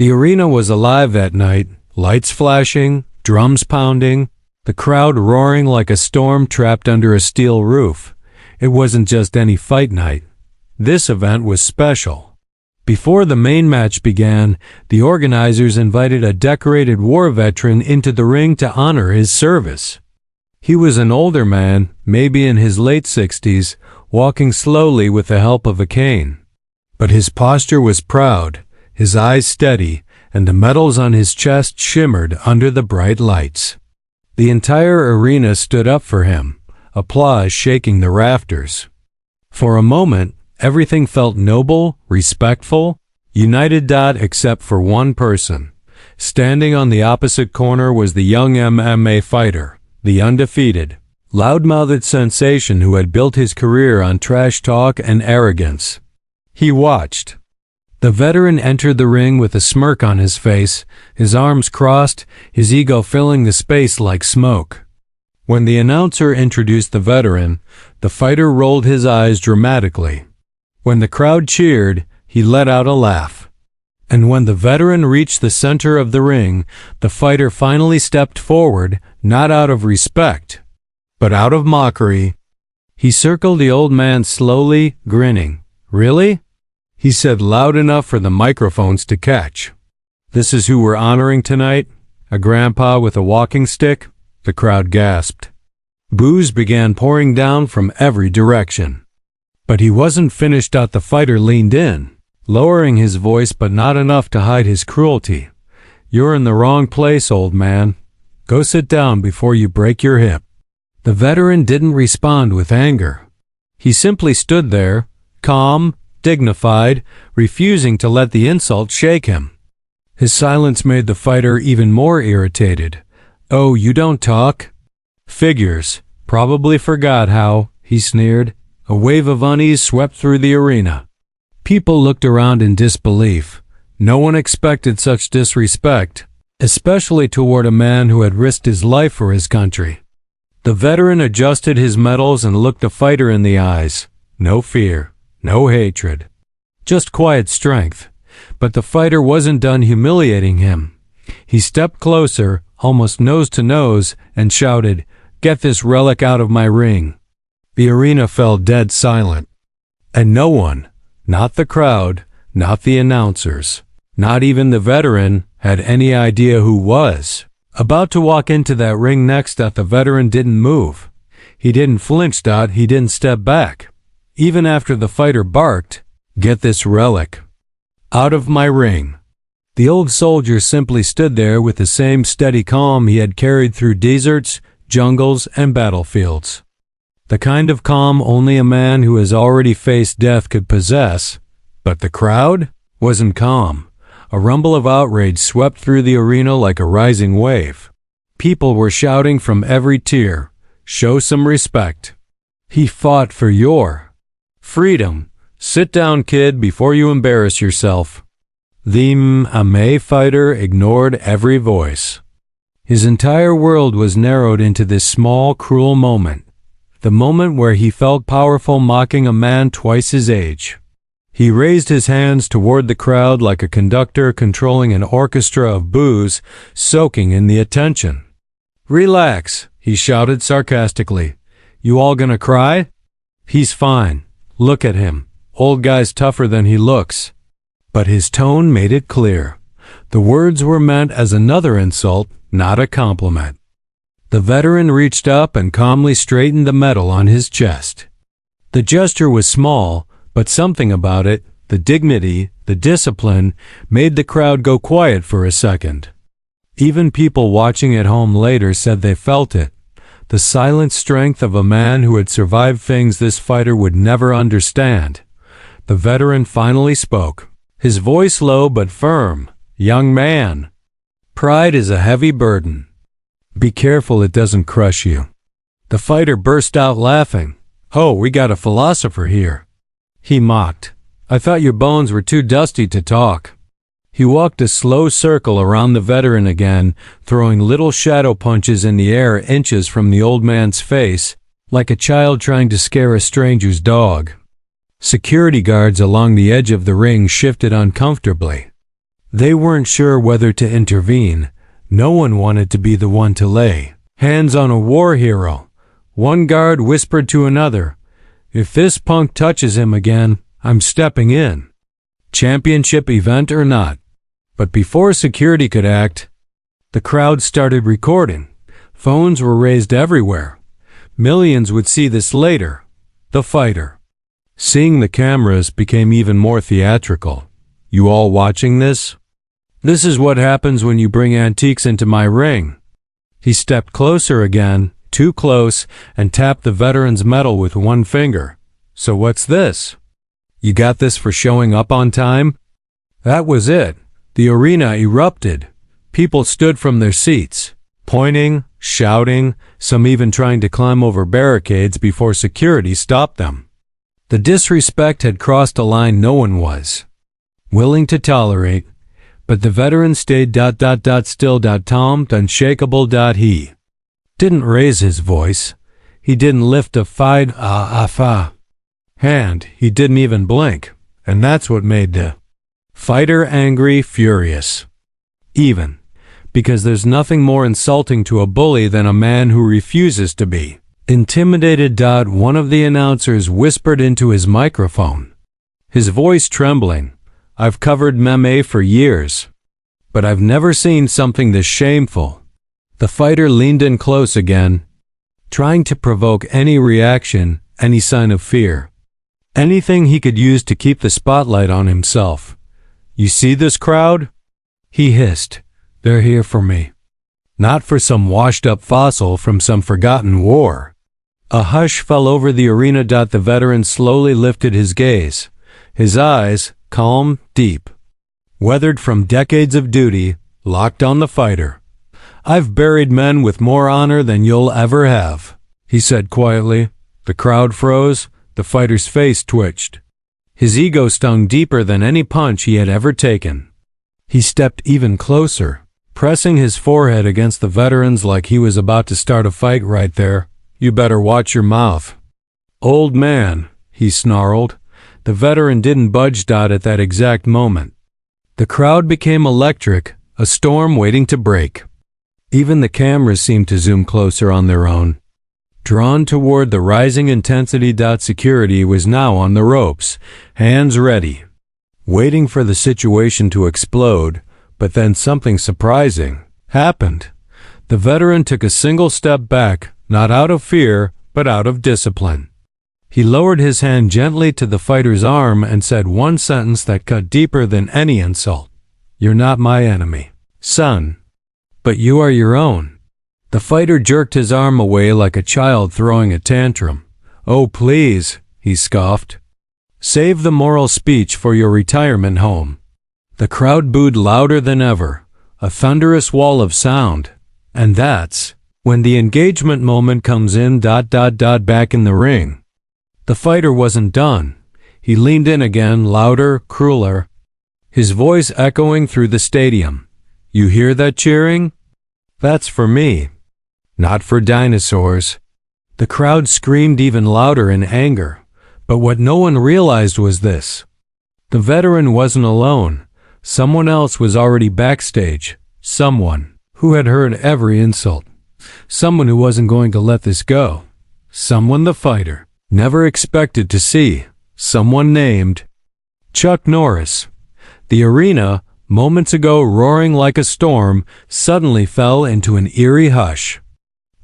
The arena was alive that night, lights flashing, drums pounding, the crowd roaring like a storm trapped under a steel roof. It wasn't just any fight night. This event was special. Before the main match began, the organizers invited a decorated war veteran into the ring to honor his service. He was an older man, maybe in his late 60s, walking slowly with the help of a cane. But his posture was proud, his eyes steady, and the medals on his chest shimmered under the bright lights. The entire arena stood up for him, applause shaking the rafters. For a moment, everything felt noble, respectful, united. Except for one person. Standing on the opposite corner was the young MMA fighter, the undefeated, loud-mouthed sensation who had built his career on trash talk and arrogance. He watched. The veteran entered the ring with a smirk on his face, his arms crossed, his ego filling the space like smoke. When the announcer introduced the veteran, the fighter rolled his eyes dramatically. When the crowd cheered, he let out a laugh. And when the veteran reached the center of the ring, the fighter finally stepped forward, not out of respect, but out of mockery. He circled the old man slowly, grinning. "Really?" he said loud enough for the microphones to catch. "This is who we're honoring tonight? A grandpa with a walking stick?" The crowd gasped. Boos began pouring down from every direction. But he wasn't finished. The fighter leaned in, lowering his voice but not enough to hide his cruelty. "You're in the wrong place, old man. Go sit down before you break your hip." The veteran didn't respond with anger. He simply stood there, calm, dignified, refusing to let the insult shake him. His silence made the fighter even more irritated. "Oh, you don't talk? Figures. Probably forgot how," he sneered. A wave of unease swept through the arena. People looked around in disbelief. No one expected such disrespect, especially toward a man who had risked his life for his country. The veteran adjusted his medals and looked the fighter in the eyes. No fear. No hatred, just quiet strength. But the fighter wasn't done humiliating him. He stepped closer, almost nose to nose, and shouted, "Get this relic out of my ring." The arena fell dead silent. And no one, not the crowd, not the announcers, not even the veteran, had any idea who was about to walk into that ring next. The veteran didn't move. He didn't flinch. He didn't step back. Even after the fighter barked, "Get this relic out of my ring." The old soldier simply stood there with the same steady calm he had carried through deserts, jungles, and battlefields. The kind of calm only a man who has already faced death could possess. But the crowd wasn't calm. A rumble of outrage swept through the arena like a rising wave. People were shouting from every tier, "Show some respect. He fought for your freedom. Sit down, kid, before you embarrass yourself." The MMA fighter ignored every voice. His entire world was narrowed into this small, cruel moment. The moment where he felt powerful mocking a man twice his age. He raised his hands toward the crowd like a conductor controlling an orchestra of boos, soaking in the attention. "Relax," he shouted sarcastically. "You all gonna cry? He's fine. Look at him. Old guy's tougher than he looks." But his tone made it clear. The words were meant as another insult, not a compliment. The veteran reached up and calmly straightened the medal on his chest. The gesture was small, but something about it, the dignity, the discipline, made the crowd go quiet for a second. Even people watching at home later said they felt it. The silent strength of a man who had survived things this fighter would never understand. The veteran finally spoke, his voice low but firm. "Young man, pride is a heavy burden. Be careful it doesn't crush you." The fighter burst out laughing. "Oh, we got a philosopher here," he mocked. "I thought your bones were too dusty to talk." He walked a slow circle around the veteran again, throwing little shadow punches in the air inches from the old man's face, like a child trying to scare a stranger's dog. Security guards along the edge of the ring shifted uncomfortably. They weren't sure whether to intervene. No one wanted to be the one to lay hands on a war hero. One guard whispered to another, "If this punk touches him again, I'm stepping in. Championship event or not." But before security could act, the crowd started recording. Phones were raised everywhere. Millions would see this later. The fighter. Seeing the cameras became even more theatrical. "You all watching this? This is what happens when you bring antiques into my ring." He stepped closer again, too close, and tapped the veteran's medal with one finger. "So what's this? You got this for showing up on time?" That was it. The arena erupted. People stood from their seats, pointing, shouting, some even trying to climb over barricades before security stopped them. The disrespect had crossed a line no one was willing to tolerate, but the veteran stayed still calm, unshakable. He didn't raise his voice. He didn't lift a hand. He didn't even blink. And that's what made the fighter angry, furious. Even because there's nothing more insulting to a bully than a man who refuses to be intimidated. One of the announcers whispered into his microphone, his voice trembling, "I've covered MMA for years, but I've never seen something this shameful." The fighter leaned in close again, trying to provoke any reaction, any sign of fear, anything he could use to keep the spotlight on himself. "You see this crowd?" he hissed. "They're here for me. Not for some washed-up fossil from some forgotten war." A hush fell over the arena. The veteran slowly lifted his gaze. His eyes, calm, deep, weathered from decades of duty, locked on the fighter. "I've buried men with more honor than you'll ever have," he said quietly. The crowd froze. The fighter's face twitched. His ego stung deeper than any punch he had ever taken. He stepped even closer, pressing his forehead against the veteran's like he was about to start a fight right there. "You better watch your mouth, old man," he snarled. The veteran didn't budge. At that exact moment, the crowd became electric, a storm waiting to break. Even the cameras seemed to zoom closer on their own, drawn toward the rising intensity. Security was now on the ropes, hands ready, waiting for the situation to explode. But then something surprising happened. The veteran took a single step back, not out of fear, but out of discipline. He lowered his hand gently to the fighter's arm and said one sentence that cut deeper than any insult. "You're not my enemy, son, but you are your own." The fighter jerked his arm away like a child throwing a tantrum. "Oh, please," he scoffed. "Save the moral speech for your retirement home." The crowd booed louder than ever, a thunderous wall of sound. And that's when the engagement moment comes in. Back in the ring. The fighter wasn't done. He leaned in again, louder, crueler, his voice echoing through the stadium. "You hear that cheering? That's for me, not for dinosaurs." The crowd screamed even louder in anger. But what no one realized was this. The veteran wasn't alone. Someone else was already backstage. Someone who had heard every insult. Someone who wasn't going to let this go. Someone the fighter never expected to see. Someone named Chuck Norris. The arena, moments ago roaring like a storm, suddenly fell into an eerie hush.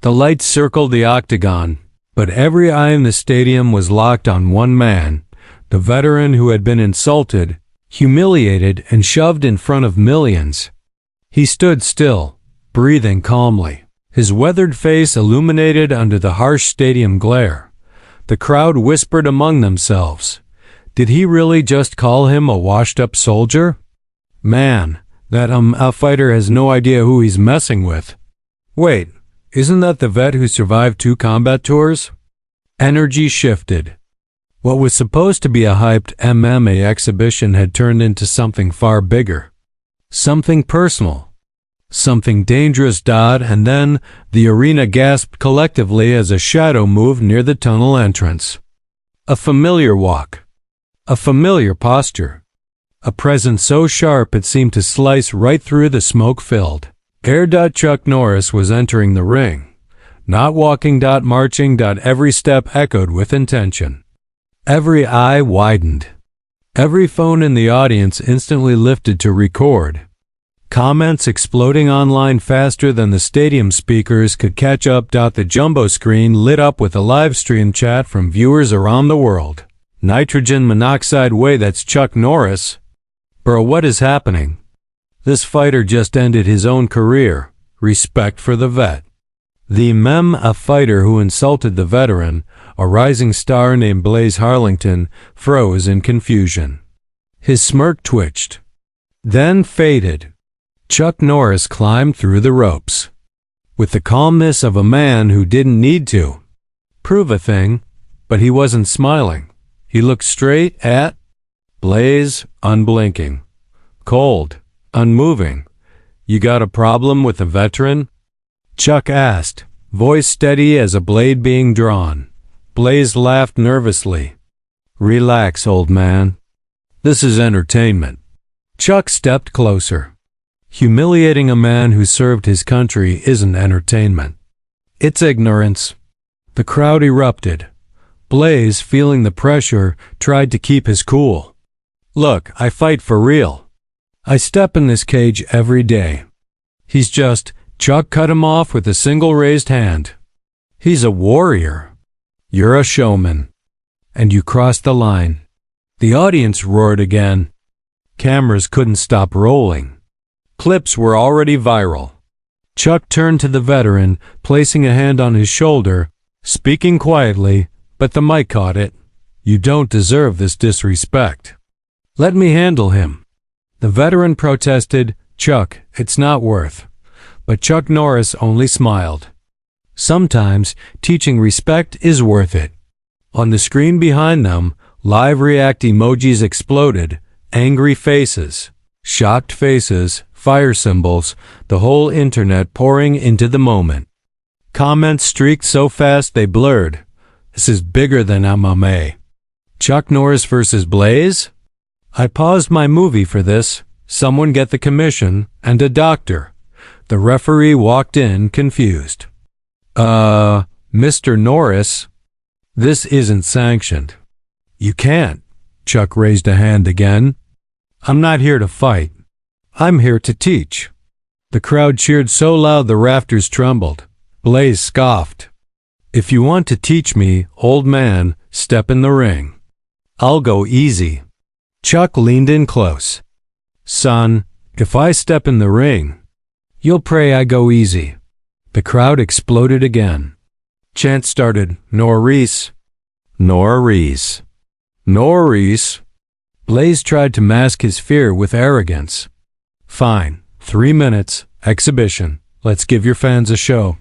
The lights circled the octagon, but every eye in the stadium was locked on one man, the veteran who had been insulted, humiliated, and shoved in front of millions. He stood still, breathing calmly, his weathered face illuminated under the harsh stadium glare. The crowd whispered among themselves. Did he really just call him a washed-up soldier? Man, that fighter has no idea who he's messing with. Wait, isn't that the vet who survived 2 combat tours? Energy shifted. What was supposed to be a hyped MMA exhibition had turned into something far bigger. Something personal. Something dangerous. And then the arena gasped collectively as a shadow moved near the tunnel entrance. A familiar walk. A familiar posture. A presence so sharp it seemed to slice right through the smoke-filled air. Chuck Norris was entering the ring. Not walking. Marching. Every step echoed with intention. Every eye widened. Every phone in the audience instantly lifted to record. Comments exploding online faster than the stadium speakers could catch up. The jumbo screen lit up with a live stream chat from viewers around the world. Nitrogen monoxide way, that's Chuck Norris. Bro, what is happening? This fighter just ended his own career. Respect for the vet. The meme, a fighter who insulted the veteran, a rising star named Blaze Harlington, froze in confusion. His smirk twitched, then faded. Chuck Norris climbed through the ropes with the calmness of a man who didn't need to prove a thing, but he wasn't smiling. He looked straight at Blaze, unblinking, cold, unmoving. "You got a problem with a veteran?" Chuck asked, voice steady as a blade being drawn. Blaze laughed nervously. "Relax, old man. This is entertainment." Chuck stepped closer. Humiliating a man who served his country isn't entertainment. It's ignorance. The crowd erupted. Blaze, feeling the pressure, tried to keep his cool. "Look, I fight for real. I step in this cage every day." "He's just..." Chuck cut him off with a single raised hand. "He's a warrior. You're a showman. And you crossed the line." The audience roared again. Cameras couldn't stop rolling. Clips were already viral. Chuck turned to the veteran, placing a hand on his shoulder, speaking quietly, but the mic caught it. "You don't deserve this disrespect. Let me handle him." The veteran protested, "Chuck, it's not worth." But Chuck Norris only smiled. Sometimes teaching respect is worth it. On the screen behind them, live react emojis exploded, angry faces, shocked faces, fire symbols, the whole internet pouring into the moment. Comments streaked so fast they blurred. "This is bigger than MMA. Chuck Norris versus Blaze? I paused my movie for this. Someone get the commission and a doctor." The referee walked in, confused. Mr. Norris, this isn't sanctioned." "You can't." Chuck raised a hand again. "I'm not here to fight. I'm here to teach." The crowd cheered so loud the rafters trembled. Blaze scoffed. "If you want to teach me, old man, step in the ring. I'll go easy." Chuck leaned in close. "Son, if I step in the ring, you'll pray I go easy." The crowd exploded again. Chants started, "Norris, Norris, Norris." Blaze tried to mask his fear with arrogance. "Fine, 3 minutes, exhibition. Let's give your fans a show."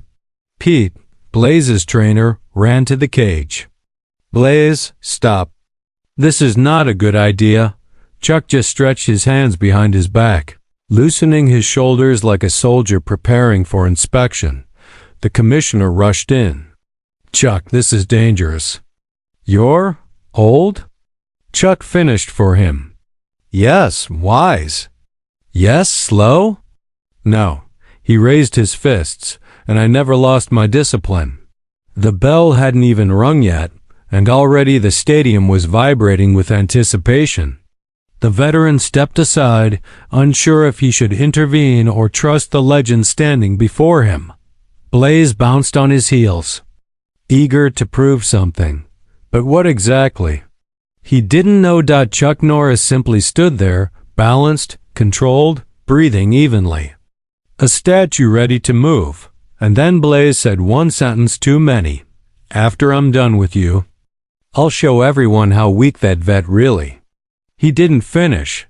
Pete, Blaze's trainer, ran to the cage. "Blaze, stop. This is not a good idea." Chuck just stretched his hands behind his back, loosening his shoulders like a soldier preparing for inspection. The commissioner rushed in. "Chuck, this is dangerous." "You're old?" Chuck finished for him. "Yes, wise." "Yes, slow?" "No." He raised his fists, and I never lost my discipline. The bell hadn't even rung yet, and already the stadium was vibrating with anticipation. The veteran stepped aside, unsure if he should intervene or trust the legend standing before him. Blaze bounced on his heels, eager to prove something. But what exactly? He didn't know. Chuck Norris simply stood there, balanced, controlled, breathing evenly. A statue ready to move. And then Blaze said one sentence too many. "After I'm done with you, I'll show everyone how weak that vet really." He didn't finish.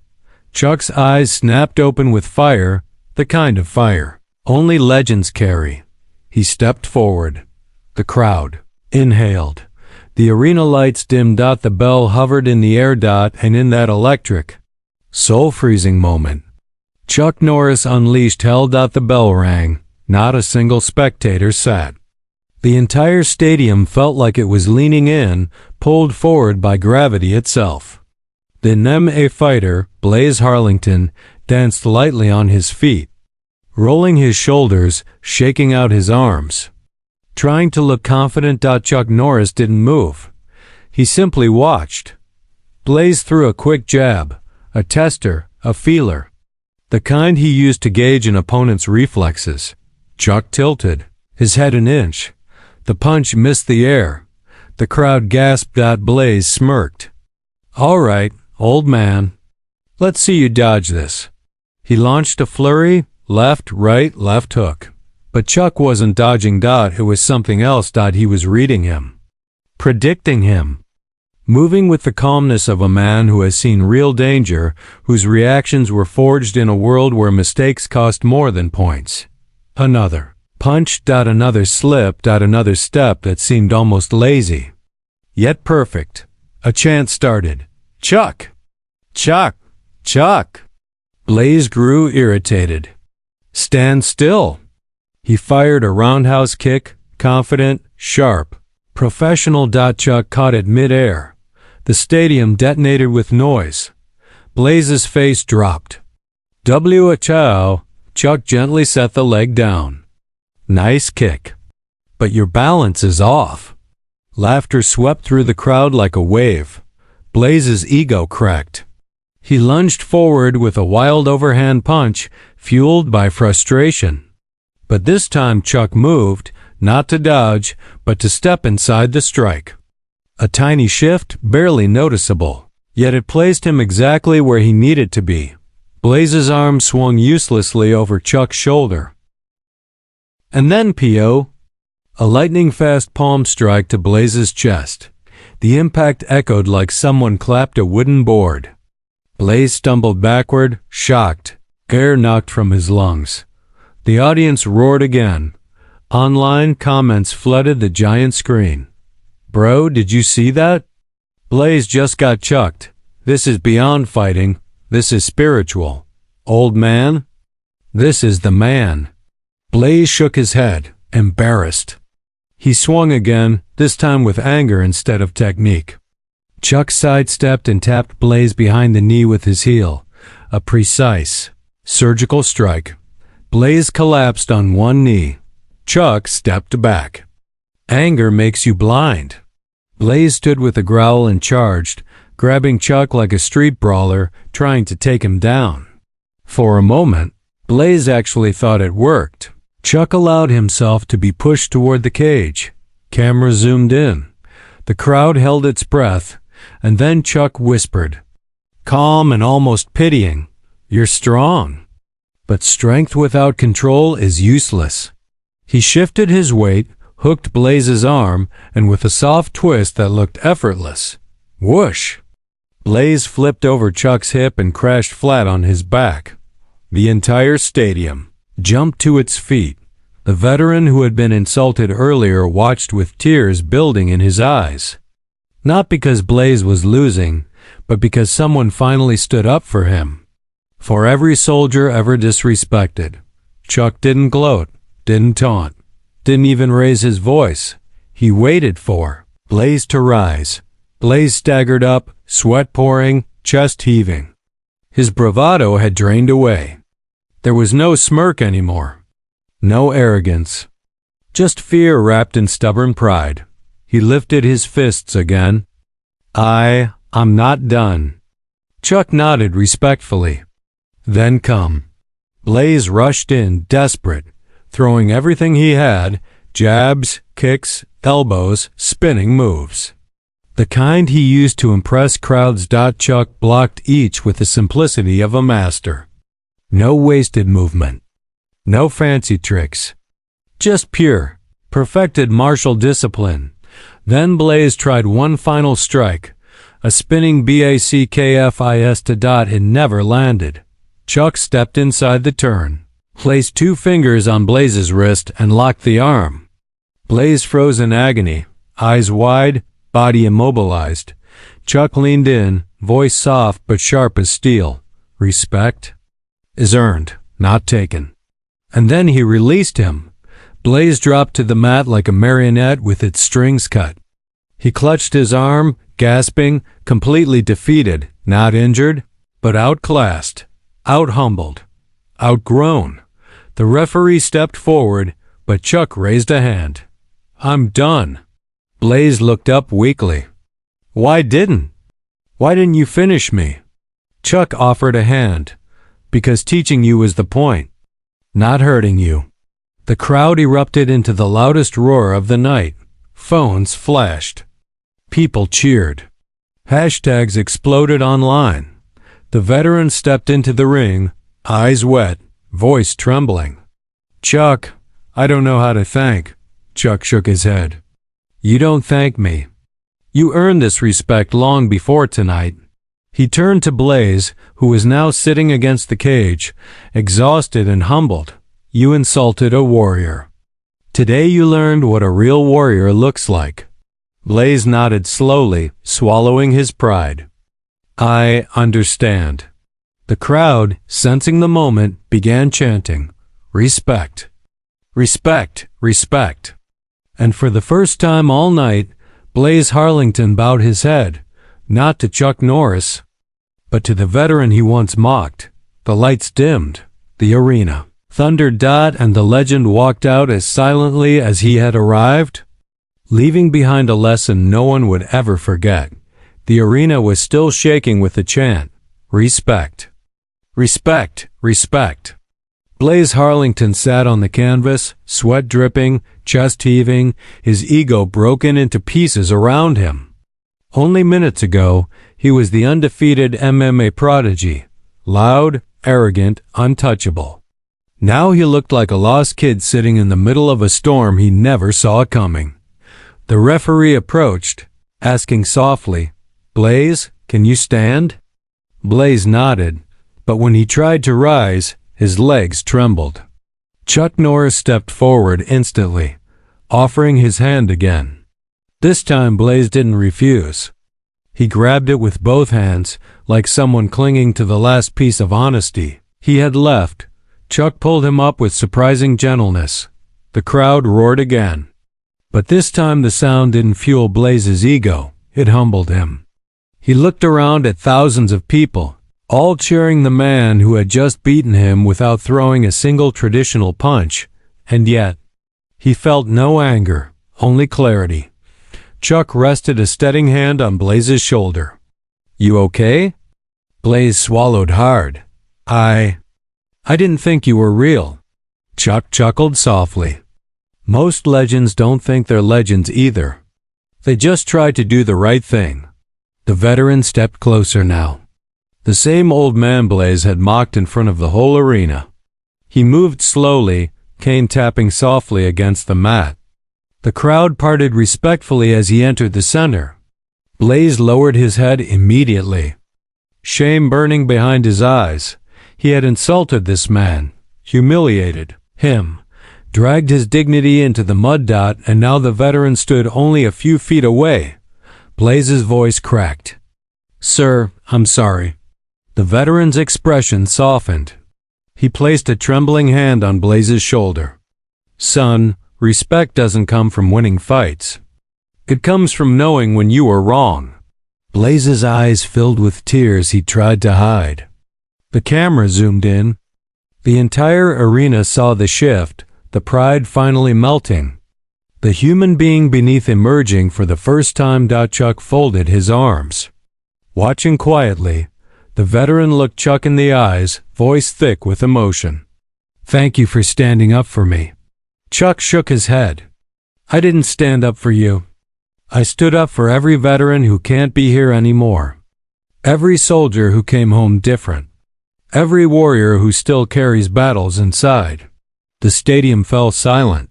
Chuck's eyes snapped open with fire, the kind of fire only legends carry. He stepped forward. The crowd inhaled. The arena lights dimmed. The bell hovered in the air. And in that electric, soul-freezing moment, Chuck Norris unleashed hell. The bell rang. Not a single spectator sat. The entire stadium felt like it was leaning in, pulled forward by gravity itself. The MMA fighter, Blaze Harlington, danced lightly on his feet, rolling his shoulders, shaking out his arms. Trying to look confident, Chuck Norris didn't move. He simply watched. Blaze threw a quick jab, a tester, a feeler, the kind he used to gauge an opponent's reflexes. Chuck tilted, his head an inch. The punch missed the air. The crowd gasped. Blaze smirked. "All right, old man. Let's see you dodge this." He launched a flurry, left, right, left hook. But Chuck wasn't dodging. It was something else. He was reading him, predicting him, moving with the calmness of a man who has seen real danger, whose reactions were forged in a world where mistakes cost more than points. Another punch. Another slip. Another step that seemed almost lazy, yet perfect. A chant started. "Chuck! Chuck! Chuck!" Blaze grew irritated. "Stand still." He fired a roundhouse kick, confident, sharp, professional. Chuck caught it mid-air. The stadium detonated with noise. Blaze's face dropped. "Chow." Chuck gently set the leg down. "Nice kick. But your balance is off." Laughter swept through the crowd like a wave. Blaze's ego cracked. He lunged forward with a wild overhand punch, fueled by frustration. But this time Chuck moved, not to dodge, but to step inside the strike. A tiny shift, barely noticeable, yet it placed him exactly where he needed to be. Blaze's arm swung uselessly over Chuck's shoulder. And then P.O. A lightning-fast palm strike to Blaze's chest. The impact echoed like someone clapped a wooden board. Blaze stumbled backward, shocked, air knocked from his lungs. The audience roared again. Online comments flooded the giant screen. "Bro, did you see that? Blaze just got chucked. This is beyond fighting. This is spiritual. Old man, this is the man." Blaze shook his head, embarrassed. He swung again, this time with anger instead of technique. Chuck sidestepped and tapped Blaze behind the knee with his heel. A precise, surgical strike. Blaze collapsed on one knee. Chuck stepped back. Anger makes you blind. Blaze stood with a growl and charged, grabbing Chuck like a street brawler, trying to take him down. For a moment, Blaze actually thought it worked. Chuck allowed himself to be pushed toward the cage. Camera zoomed in. The crowd held its breath, and then Chuck whispered, calm and almost pitying, "You're strong. But strength without control is useless." He shifted his weight, hooked Blaze's arm, and with a soft twist that looked effortless, whoosh! Blaze flipped over Chuck's hip and crashed flat on his back. The entire stadium jumped to its feet. The veteran who had been insulted earlier watched with tears building in his eyes. Not because Blaze was losing, but because someone finally stood up for him. For every soldier ever disrespected, Chuck didn't gloat, didn't taunt, didn't even raise his voice. He waited for Blaze to rise. Blaze staggered up, sweat pouring, chest heaving. His bravado had drained away. There was no smirk anymore. No arrogance. Just fear wrapped in stubborn pride. He lifted his fists again. I'm not done." Chuck nodded respectfully. "Then come." Blaze rushed in, desperate, throwing everything he had, jabs, kicks, elbows, spinning moves. The kind he used to impress crowds. Chuck blocked each with the simplicity of a master. No wasted movement. No fancy tricks. Just pure, perfected martial discipline. Then Blaze tried one final strike. A spinning backfist. It never landed. Chuck stepped inside the turn, placed 2 fingers on Blaze's wrist, and locked the arm. Blaze froze in agony, eyes wide, body immobilized. Chuck leaned in, voice soft but sharp as steel. "Respect is earned, not taken." And then he released him. Blaze dropped to the mat like a marionette with its strings cut. He clutched his arm, gasping, completely defeated, Not injured, but outclassed, out-humbled, outgrown. The referee stepped forward, but Chuck raised a hand. I'm done. Blaze looked up weakly. Why didn't you finish me? Chuck offered a hand. Because teaching you was the point, not hurting you. The crowd erupted into the loudest roar of the night. Phones flashed. People cheered. Hashtags exploded online. The veteran stepped into the ring, eyes wet, voice trembling. Chuck, I don't know how to thank. Chuck shook his head. You don't thank me. You earned this respect long before tonight. He turned to Blaze, who was now sitting against the cage, exhausted and humbled. You insulted a warrior. Today you learned what a real warrior looks like. Blaze nodded slowly, swallowing his pride. I understand. The crowd, sensing the moment, began chanting, Respect. Respect. Respect. And for the first time all night, Blaze Harlington bowed his head, not to Chuck Norris, but to the veteran he once mocked. The lights dimmed. The arena thundered and the legend walked out as silently as he had arrived, leaving behind a lesson no one would ever forget. The arena was still shaking with the chant, Respect. Respect. Respect. Blaze Harlington sat on the canvas, sweat dripping, chest heaving, his ego broken into pieces around him. Only minutes ago, he was the undefeated MMA prodigy, loud, arrogant, untouchable. Now he looked like a lost kid sitting in the middle of a storm he never saw coming. The referee approached, asking softly, Blaze, can you stand? Blaze nodded, but when he tried to rise, his legs trembled. Chuck Norris stepped forward instantly, offering his hand again. This time Blaze didn't refuse. He grabbed it with both hands, like someone clinging to the last piece of honesty he had left. Chuck pulled him up with surprising gentleness. The crowd roared again. But this time the sound didn't fuel Blaze's ego, it humbled him. He looked around at thousands of people, all cheering the man who had just beaten him without throwing a single traditional punch, and yet he felt no anger, only clarity. Chuck rested a steadying hand on Blaze's shoulder. You okay? Blaze swallowed hard. I didn't think you were real. Chuck chuckled softly. Most legends don't think they're legends either. They just try to do the right thing. The veteran stepped closer now. The same old man Blaze had mocked in front of the whole arena. He moved slowly, cane tapping softly against the mat. The crowd parted respectfully as he entered the center. Blaze lowered his head immediately. Shame burning behind his eyes. He had insulted this man, humiliated him, dragged his dignity into the mud, and now the veteran stood only a few feet away. Blaze's voice cracked. Sir, I'm sorry. The veteran's expression softened. He placed a trembling hand on Blaze's shoulder. Son, respect doesn't come from winning fights. It comes from knowing when you are wrong. Blaze's eyes filled with tears he tried to hide. The camera zoomed in. The entire arena saw the shift, the pride finally melting. The human being beneath emerging for the first time. Chuck folded his arms. Watching quietly, the veteran looked Chuck in the eyes, voice thick with emotion. Thank you for standing up for me. Chuck shook his head. I didn't stand up for you. I stood up for every veteran who can't be here anymore. Every soldier who came home different. Every warrior who still carries battles inside. The stadium fell silent.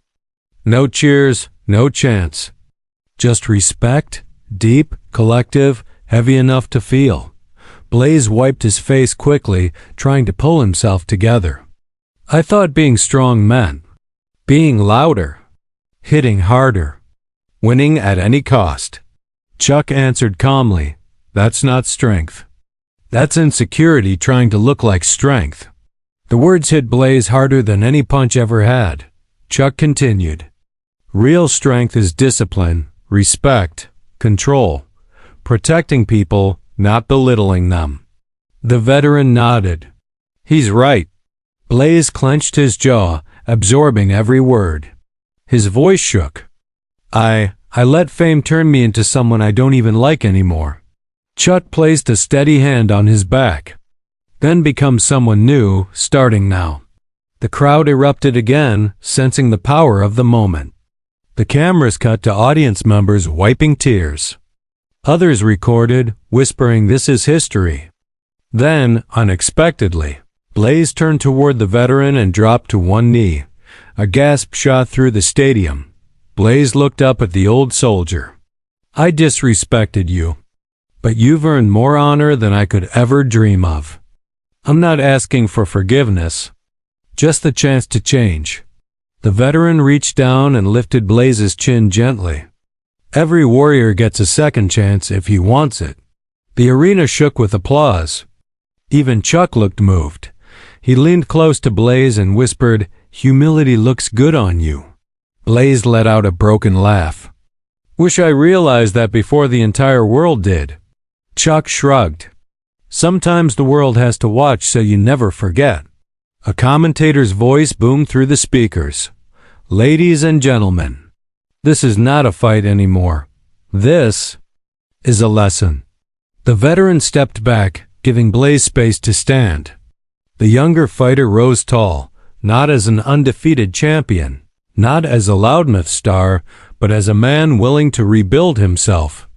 No cheers, no chants. Just respect, deep, collective, heavy enough to feel. Blaze wiped his face quickly, trying to pull himself together. I thought being strong meant being louder, hitting harder, winning at any cost. Chuck answered calmly, that's not strength. That's insecurity trying to look like strength. The words hit Blaze harder than any punch ever had. Chuck continued, real strength is discipline, respect, control, protecting people, not belittling them. The veteran nodded. He's right. Blaze clenched his jaw, absorbing every word. His voice shook. I let fame turn me into someone I don't even like anymore. Chuck placed a steady hand on his back. Then become someone new, starting now. The crowd erupted again, sensing the power of the moment. The cameras cut to audience members wiping tears. Others recorded, whispering, "This is history." Then, unexpectedly, Blaze turned toward the veteran and dropped to one knee. A gasp shot through the stadium. Blaze looked up at the old soldier. "I disrespected you, but you've earned more honor than I could ever dream of. I'm not asking for forgiveness, just the chance to change." The veteran reached down and lifted Blaze's chin gently. Every warrior gets a second chance if he wants it. The arena shook with applause. Even Chuck looked moved. He leaned close to Blaze and whispered, "Humility looks good on you." Blaze let out a broken laugh. "Wish I realized that before the entire world did." Chuck shrugged. "Sometimes the world has to watch so you never forget." A commentator's voice boomed through the speakers. "Ladies and gentlemen, this is not a fight anymore. This is a lesson." The veteran stepped back, giving Blaze space to stand. The younger fighter rose tall, not as an undefeated champion, not as a loudmouth star, but as a man willing to rebuild himself.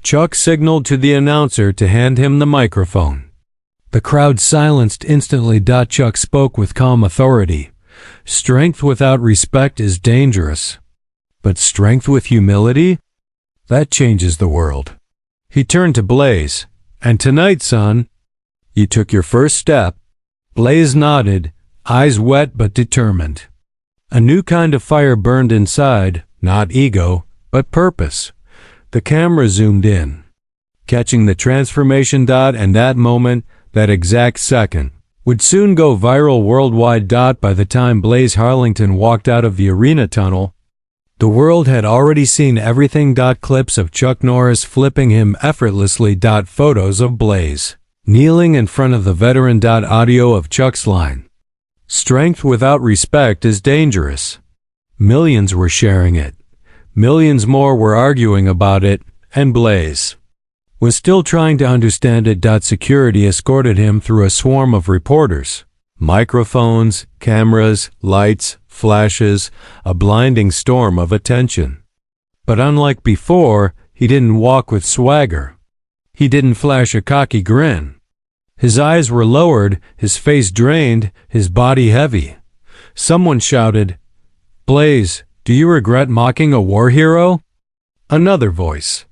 Chuck signaled to the announcer to hand him the microphone. The crowd silenced instantly. Chuck spoke with calm authority. "Strength without respect is dangerous. But strength with humility? That changes the world." He turned to Blaze. "And tonight, son, you took your first step." Blaze nodded, eyes wet but determined. A new kind of fire burned inside, not ego, but purpose. The camera zoomed in, catching the transformation. And that moment, that exact second, would soon go viral worldwide. By the time Blaze Harlington walked out of the arena tunnel, the world had already seen everything. Clips of Chuck Norris flipping him effortlessly. Photos of Blaze kneeling in front of the veteran. Audio of Chuck's line, "Strength without respect is dangerous." Millions were sharing it. Millions more were arguing about it, and Blaze was still trying to understand it. Security escorted him through a swarm of reporters. Microphones, cameras, lights, flashes, a blinding storm of attention. But unlike before, he didn't walk with swagger. He didn't flash a cocky grin. His eyes were lowered, his face drained, his body heavy. Someone shouted, "Blaze, do you regret mocking a war hero?" Another voice,